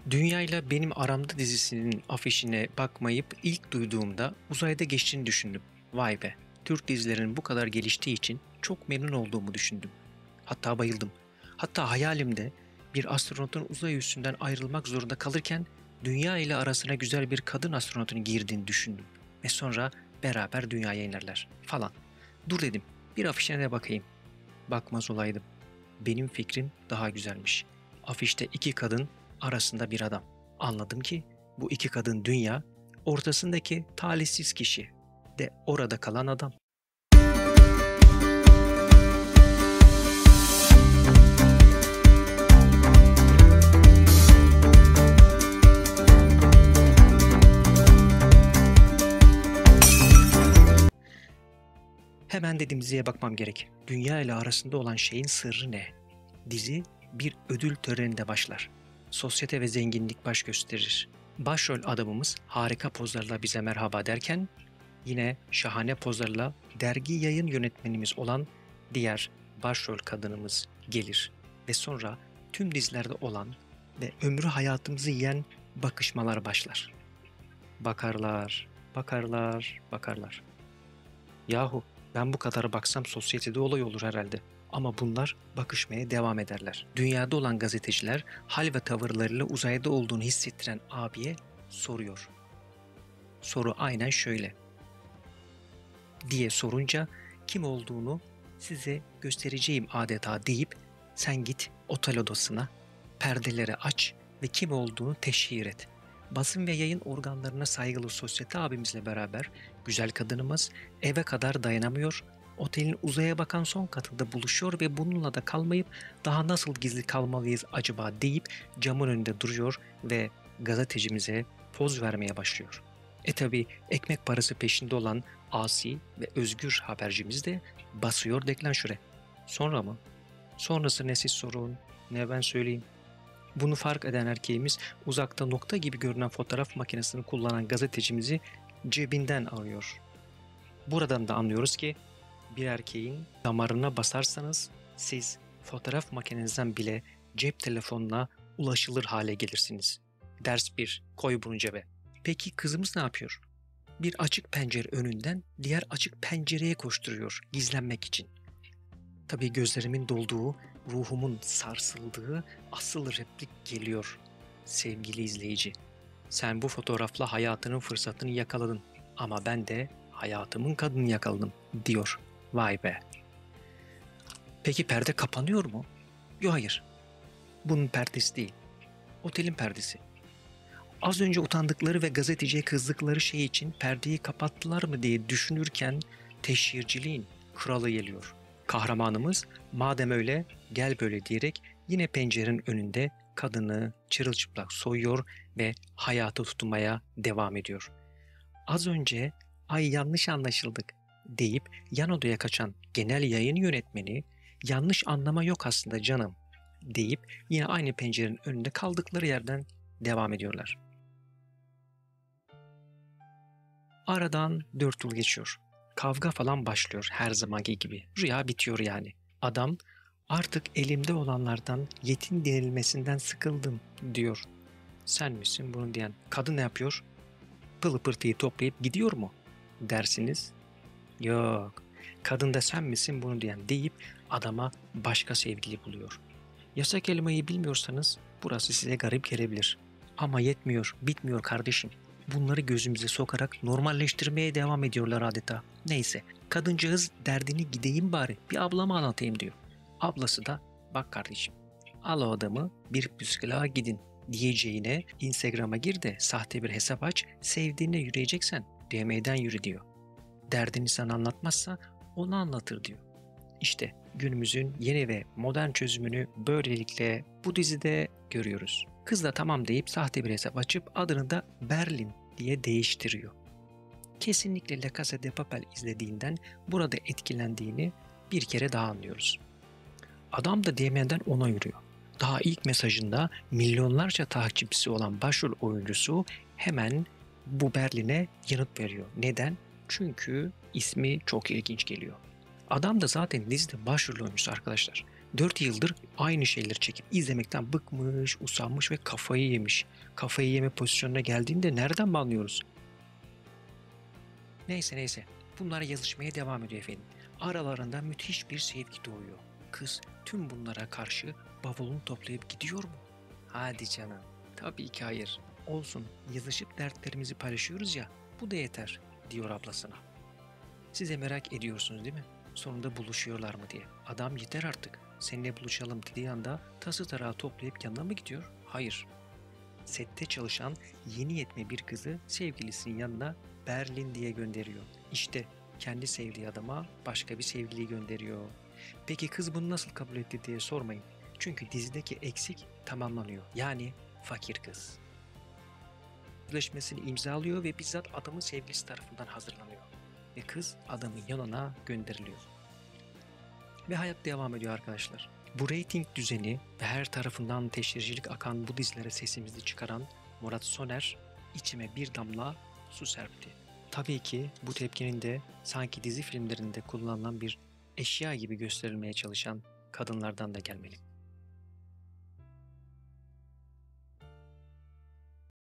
Dünya ile Benim Aramda dizisinin afişine bakmayıp ilk duyduğumda uzayda geçtiğini düşündüm. Vay be, Türk dizilerinin bu kadar geliştiği için çok memnun olduğumu düşündüm. Hatta bayıldım. Hatta hayalimde bir astronotun uzay üstünden ayrılmak zorunda kalırken dünya ile arasına güzel bir kadın astronotun girdiğini düşündüm. Ve sonra beraber dünyaya inerler falan. Dur dedim, bir afişine de bakayım. Bakmaz olaydım. Benim fikrim daha güzelmiş. Afişte iki kadın, arasında bir adam. Anladım ki bu iki kadın dünya, ortasındaki talihsiz kişi de orada kalan adam. Hemen dedim diziye bakmam gerek. Dünya ile arasında olan şeyin sırrı ne? Dizi bir ödül töreninde başlar. Sosyete ve zenginlik baş gösterir. Başrol adamımız harika pozlarla bize merhaba derken yine şahane pozlarla dergi yayın yönetmenimiz olan diğer başrol kadınımız gelir. Ve sonra tüm dizilerde olan ve ömrü hayatımızı yiyen bakışmalar başlar. Bakarlar, bakarlar, bakarlar. Yahu ben bu kadar baksam sosyetede olay olur herhalde. Ama bunlar bakışmaya devam ederler. Dünyada olan gazeteciler hal ve tavırlarıyla uzayda olduğunu hissettiren abiye soruyor. Soru aynen şöyle diye sorunca kim olduğunu size göstereceğim adeta deyip sen git otel odasına, perdeleri aç ve kim olduğunu teşhir et. Basın ve yayın organlarına saygılı sosyete abimizle beraber güzel kadınımız eve kadar dayanamıyor, otelin uzaya bakan son katında buluşuyor ve bununla da kalmayıp daha nasıl gizli kalmalıyız acaba deyip camın önünde duruyor ve gazetecimize poz vermeye başlıyor. Tabi ekmek parası peşinde olan asi ve özgür habercimiz de basıyor deklanşöre. Sonra mı? Sonrası ne siz sorun, ne ben söyleyeyim. Bunu fark eden erkeğimiz uzakta nokta gibi görünen fotoğraf makinesini kullanan gazetecimizi cebinden arıyor. Buradan da anlıyoruz ki bir erkeğin damarına basarsanız siz fotoğraf makinenizden bile cep telefonuna ulaşılır hale gelirsiniz. Ders 1. Koy bunu cebe. Peki kızımız ne yapıyor? Bir açık pencere önünden diğer açık pencereye koşturuyor gizlenmek için. Tabii gözlerimin dolduğu, ruhumun sarsıldığı asıl replik geliyor. Sevgili izleyici, sen bu fotoğrafla hayatının fırsatını yakaladın ama ben de hayatımın kadını yakaladım diyor. Vay be. Peki perde kapanıyor mu? Yok hayır. Bunun perdesi değil. Otelin perdesi. Az önce utandıkları ve gazeteciye kızdıkları şey için perdeyi kapattılar mı diye düşünürken teşhirciliğin kralı geliyor. Kahramanımız madem öyle gel böyle diyerek yine pencerenin önünde kadını çırılçıplak soyuyor ve hayata tutunmaya devam ediyor. Az önce ay yanlış anlaşıldık deyip yan odaya kaçan genel yayın yönetmeni yanlış anlama yok aslında canım deyip yine aynı pencerenin önünde kaldıkları yerden devam ediyorlar. Aradan 4 yıl geçiyor. Kavga falan başlıyor her zamanki gibi. Rüya bitiyor yani. Adam artık elimde olanlardan yetin denilmesinden sıkıldım diyor. Sen misin bunu diyen? Kadın ne yapıyor? Pılı pırtıyı toplayıp gidiyor mu? Dersiniz. Yok. Kadın da sen misin bunu diyen deyip adama başka sevgili buluyor. Yasak kelimeyi bilmiyorsanız burası size garip gelebilir. Ama yetmiyor, bitmiyor kardeşim. Bunları gözümüze sokarak normalleştirmeye devam ediyorlar adeta. Neyse, kadıncağız derdini gideyim bari, bir ablama anlatayım diyor. Ablası da bak kardeşim, al o adamı bir psikoloğa gidin diyeceğine Instagram'a gir de sahte bir hesap aç, sevdiğine yürüyeceksen DM'den yürü diyor. Derdini sana anlatmazsa onu anlatır diyor. İşte günümüzün yeni ve modern çözümünü böylelikle bu dizide görüyoruz. Kız da tamam deyip sahte bir hesap açıp adını da Berlin diye değiştiriyor. Kesinlikle La Casa de Papel izlediğinden burada etkilendiğini bir kere daha anlıyoruz. Adam da DM'den ona yürüyor. Daha ilk mesajında milyonlarca takipçisi olan başrol oyuncusu hemen bu Berlin'e yanıt veriyor. Neden? Çünkü ismi çok ilginç geliyor. Adam da zaten dizide başrol oyuncusu arkadaşlar. 4 yıldır aynı şeyleri çekip izlemekten bıkmış, usanmış ve kafayı yemiş. Kafayı yeme pozisyonuna geldiğinde nereden anlıyoruz? Neyse. Bunlar yazışmaya devam ediyor efendim. Aralarında müthiş bir sevgi doğuyor. Kız tüm bunlara karşı bavulunu toplayıp gidiyor mu? Hadi canım. Tabii ki hayır. Olsun, yazışıp dertlerimizi paylaşıyoruz ya, bu da yeter, diyor ablasına. Size merak ediyorsunuz değil mi? Sonunda buluşuyorlar mı diye. Adam yeter artık, seninle buluşalım dediği anda tası tarağı toplayıp yanına mı gidiyor? Hayır. Sette çalışan yeni yetme bir kızı sevgilisinin yanına Berlin diye gönderiyor. İşte kendi sevdiği adama başka bir sevgiliyi gönderiyor. Peki kız bunu nasıl kabul etti diye sormayın. Çünkü dizideki eksik tamamlanıyor. Yani fakir kız. Sözleşmesini imzalıyor ve bizzat adamın sevgilisi tarafından hazırlanıyor. Ve kız adamın yanına gönderiliyor. Ve hayat devam ediyor arkadaşlar. Bu reyting düzeni ve her tarafından teşhircilik akan bu dizilere sesimizi çıkaran Murat Soner içime bir damla su serpti. Tabii ki bu tepkinin de sanki dizi filmlerinde kullanılan bir eşya gibi gösterilmeye çalışan kadınlardan da gelmeli.